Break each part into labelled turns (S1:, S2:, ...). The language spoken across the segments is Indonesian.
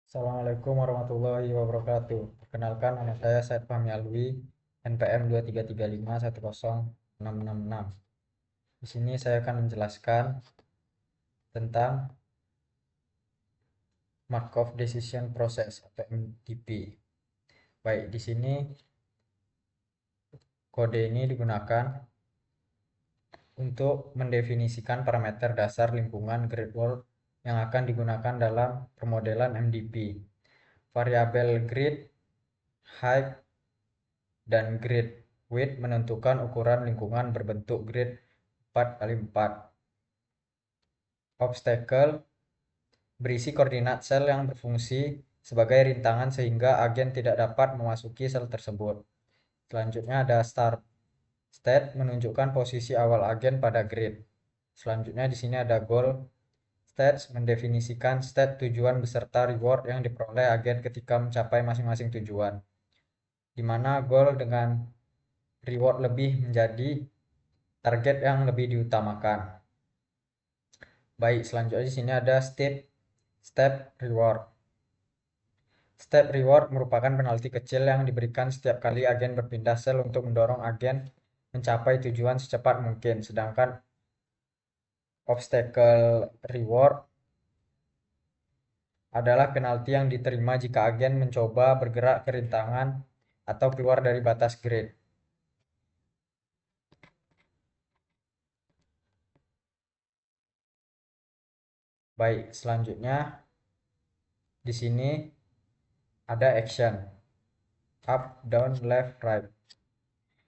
S1: Assalamualaikum warahmatullahi wabarakatuh. Perkenalkan, nama saya Said Fahmi Alwi, NPM 2335106666. Di sini saya akan menjelaskan tentang Markov Decision Process atau MDP. Baik, di sini kode ini digunakan untuk mendefinisikan parameter dasar lingkungan grid world yang akan digunakan dalam permodelan MDP. Variabel grid, height, dan grid width menentukan ukuran lingkungan berbentuk grid 4x4. Obstacle berisi koordinat sel yang berfungsi sebagai rintangan sehingga agen tidak dapat memasuki sel tersebut. Selanjutnya ada start state menunjukkan posisi awal agen pada grid. Selanjutnya di sini ada goal state mendefinisikan state tujuan beserta reward yang diperoleh agen ketika mencapai masing-masing tujuan, di mana goal dengan reward lebih menjadi target yang lebih diutamakan. Baik, selanjutnya di sini ada step reward. Step reward merupakan penalti kecil yang diberikan setiap kali agen berpindah sel untuk mendorong agen mencapai tujuan secepat mungkin. Sedangkan obstacle reward adalah penalti yang diterima jika agen mencoba bergerak ke rintangan atau keluar dari batas grid. Baik, selanjutnya di sini ada action. Up, down, left, right.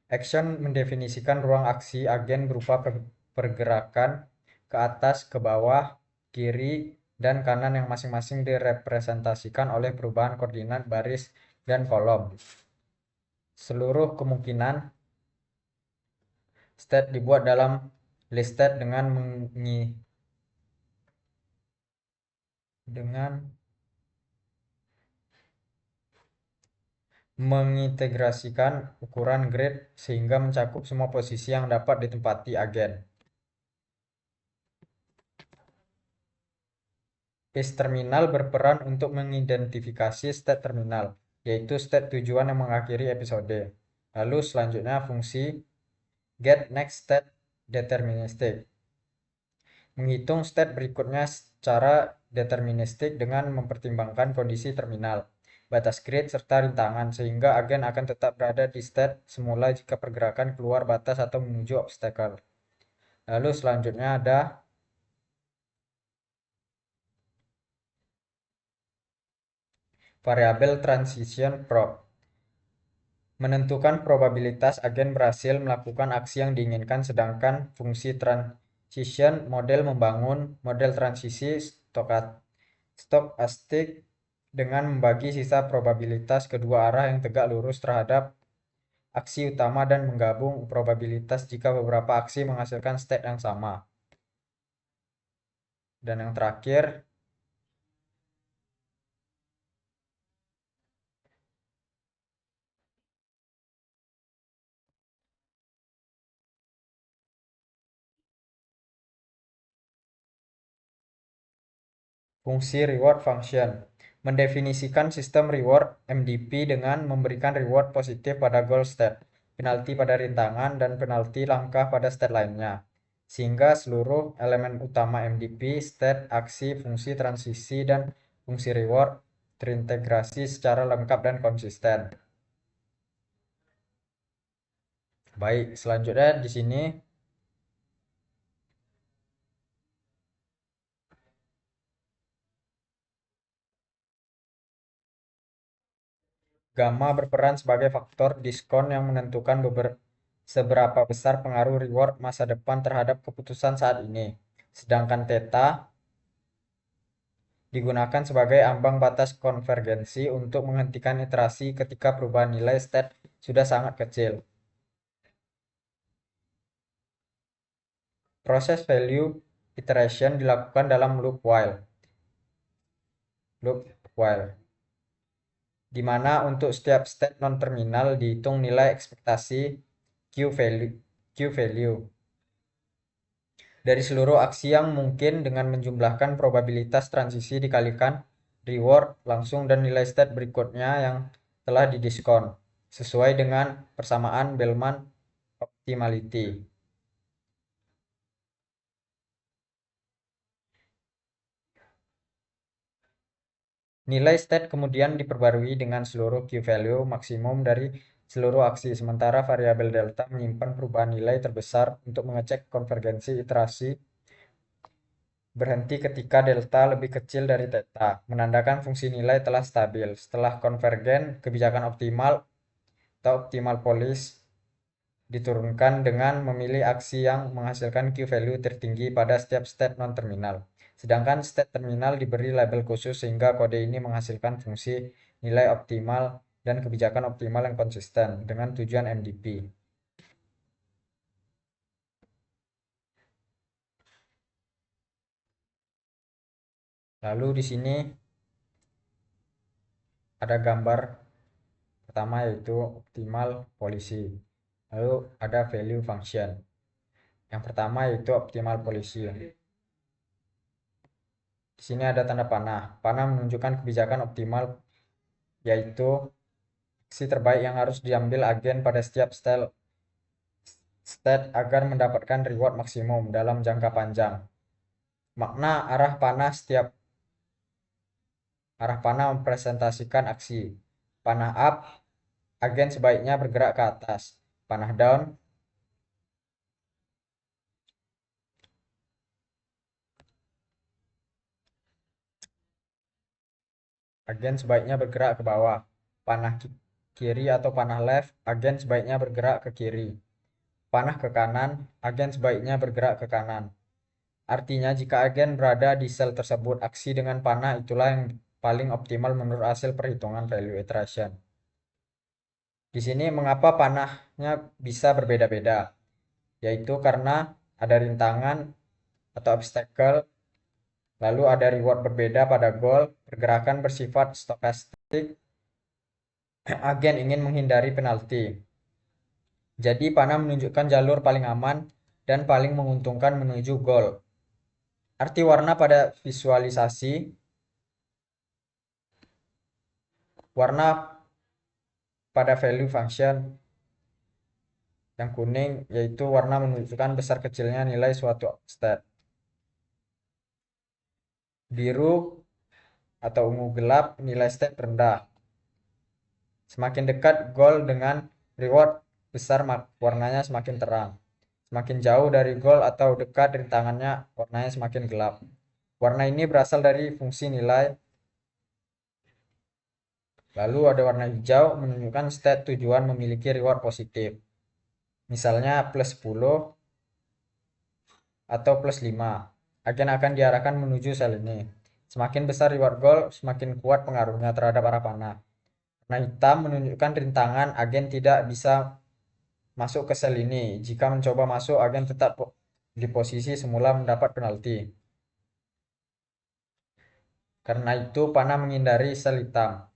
S1: Action mendefinisikan ruang aksi agen berupa pergerakan ke atas, ke bawah, kiri, dan kanan yang masing-masing direpresentasikan oleh perubahan koordinat baris dan kolom. Seluruh kemungkinan state dibuat dalam list state dengan mengintegrasikan ukuran grid sehingga mencakup semua posisi yang dapat ditempati agen. Is terminal berperan untuk mengidentifikasi state terminal, yaitu state tujuan yang mengakhiri episode. Lalu selanjutnya fungsi get next state deterministic. Menghitung state berikutnya secara deterministik dengan mempertimbangkan kondisi terminal, batas grid, serta rintangan, sehingga agen akan tetap berada di state semula jika pergerakan keluar batas atau menuju obstacle. Lalu selanjutnya ada variabel transition prob. Menentukan probabilitas agen berhasil melakukan aksi yang diinginkan, sedangkan fungsi transition model membangun model transisi stokastik dengan membagi sisa probabilitas kedua arah yang tegak lurus terhadap aksi utama dan menggabung probabilitas jika beberapa aksi menghasilkan state yang sama. Dan yang terakhir, fungsi reward function mendefinisikan sistem reward MDP dengan memberikan reward positif pada goal state, penalti pada rintangan, dan penalti langkah pada state lainnya. Sehingga seluruh elemen utama MDP, state, aksi, fungsi transisi, dan fungsi reward terintegrasi secara lengkap dan konsisten. Baik, selanjutnya di sini gamma berperan sebagai faktor diskon yang menentukan seberapa besar pengaruh reward masa depan terhadap keputusan saat ini. Sedangkan theta digunakan sebagai ambang batas konvergensi untuk menghentikan iterasi ketika perubahan nilai state sudah sangat kecil. Proses value iteration dilakukan dalam loop while, di mana untuk setiap state non-terminal dihitung nilai ekspektasi Q value dari seluruh aksi yang mungkin dengan menjumlahkan probabilitas transisi dikalikan reward langsung dan nilai state berikutnya yang telah didiskon sesuai dengan persamaan Bellman optimality. Nilai state kemudian diperbarui dengan seluruh Q value maksimum dari seluruh aksi, sementara variabel delta menyimpan perubahan nilai terbesar untuk mengecek konvergensi iterasi berhenti ketika delta lebih kecil dari theta, menandakan fungsi nilai telah stabil. Setelah konvergen, kebijakan optimal atau optimal policy diturunkan dengan memilih aksi yang menghasilkan Q-value tertinggi pada setiap state non-terminal. Sedangkan state terminal diberi label khusus sehingga kode ini menghasilkan fungsi nilai optimal dan kebijakan optimal yang konsisten dengan tujuan MDP. Lalu di sini ada gambar pertama yaitu optimal policy. Lalu ada value function. Yang pertama yaitu optimal policy. Di sini ada tanda panah. Panah menunjukkan kebijakan optimal yaitu aksi terbaik yang harus diambil agen pada setiap state agar mendapatkan reward maksimum dalam jangka panjang. Makna arah panah mempresentasikan aksi. Panah up, agen sebaiknya bergerak ke atas. Panah down, agen sebaiknya bergerak ke bawah. Panah kiri atau panah left, agen sebaiknya bergerak ke kiri. Panah ke kanan, agen sebaiknya bergerak ke kanan. Artinya jika agen berada di sel tersebut, aksi dengan panah itulah yang paling optimal menurut hasil perhitungan value iteration. Di sini mengapa panahnya bisa berbeda-beda? Yaitu karena ada rintangan atau obstacle, lalu ada reward berbeda pada goal, pergerakan bersifat stokastik, agen ingin menghindari penalti. Jadi panah menunjukkan jalur paling aman dan paling menguntungkan menuju goal. Arti warna pada visualisasi, warna pada value function yang kuning yaitu warna menunjukkan besar kecilnya nilai suatu state. Biru atau ungu gelap nilai state rendah. Semakin dekat goal dengan reward besar warnanya semakin terang. Semakin jauh dari goal atau dekat rintangannya warnanya semakin gelap. Warna ini berasal dari fungsi nilai. Lalu ada warna hijau menunjukkan state tujuan memiliki reward positif. Misalnya plus 10 atau plus 5. Agen akan diarahkan menuju sel ini. Semakin besar reward goal, semakin kuat pengaruhnya terhadap arah panah. Warna hitam menunjukkan rintangan, agen tidak bisa masuk ke sel ini. Jika mencoba masuk, agen tetap di posisi semula mendapat penalti. Karena itu, panah menghindari sel hitam.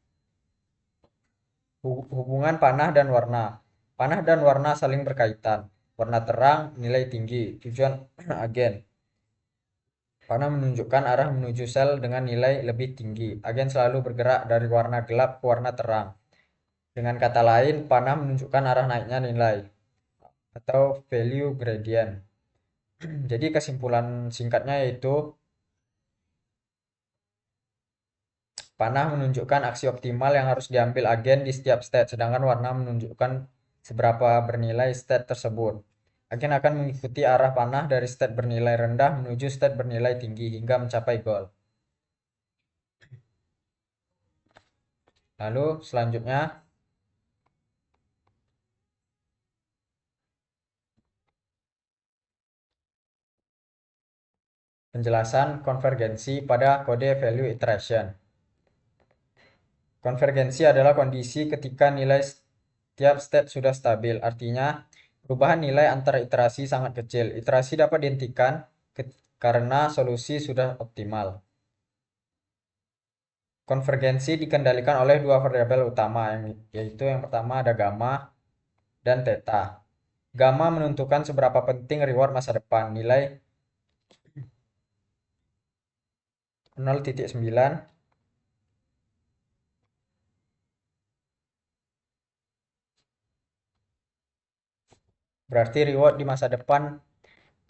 S1: Hubungan panah dan warna. Panah dan warna saling berkaitan. Warna terang, nilai tinggi. Tujuan agen. Panah menunjukkan arah menuju sel dengan nilai lebih tinggi. Agen selalu bergerak dari warna gelap ke warna terang. Dengan kata lain, panah menunjukkan arah naiknya nilai atau value gradient. Jadi kesimpulan singkatnya yaitu panah menunjukkan aksi optimal yang harus diambil agen di setiap state, sedangkan warna menunjukkan seberapa bernilai state tersebut. Agen akan mengikuti arah panah dari state bernilai rendah menuju state bernilai tinggi hingga mencapai goal. Lalu selanjutnya penjelasan konvergensi pada kode value iteration. Konvergensi adalah kondisi ketika nilai setiap state sudah stabil. Artinya, perubahan nilai antara iterasi sangat kecil. Iterasi dapat dihentikan karena solusi sudah optimal. Konvergensi dikendalikan oleh dua variabel utama, yaitu yang pertama ada gamma dan theta. Gamma menentukan seberapa penting reward masa depan. Nilai 0,9 Berarti reward di masa depan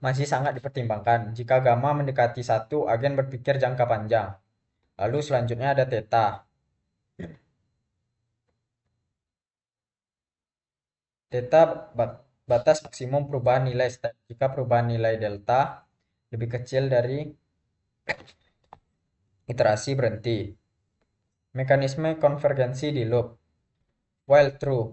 S1: masih sangat dipertimbangkan. Jika gamma mendekati 1, agen berpikir jangka panjang. Lalu selanjutnya ada theta. Theta batas maksimum perubahan nilai step. Jika perubahan nilai delta lebih kecil dari iterasi berhenti. Mekanisme konvergensi di loop. While true,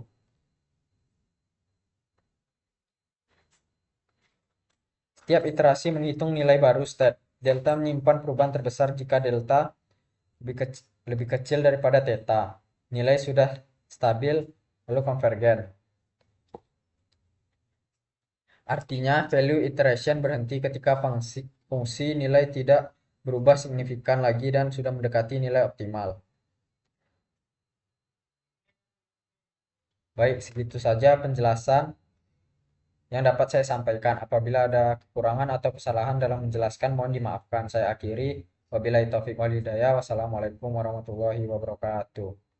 S1: setiap iterasi menghitung nilai baru state. Delta menyimpan perubahan terbesar jika delta lebih kecil daripada theta. Nilai sudah stabil, lalu konvergen. Artinya, value iteration berhenti ketika fungsi nilai tidak berubah signifikan lagi dan sudah mendekati nilai optimal. Baik, segitu saja penjelasan yang dapat saya sampaikan. Apabila ada kekurangan atau kesalahan dalam menjelaskan, mohon dimaafkan. Saya akhiri. Wabillahi taufiq wal hidayah. Wassalamualaikum warahmatullahi wabarakatuh.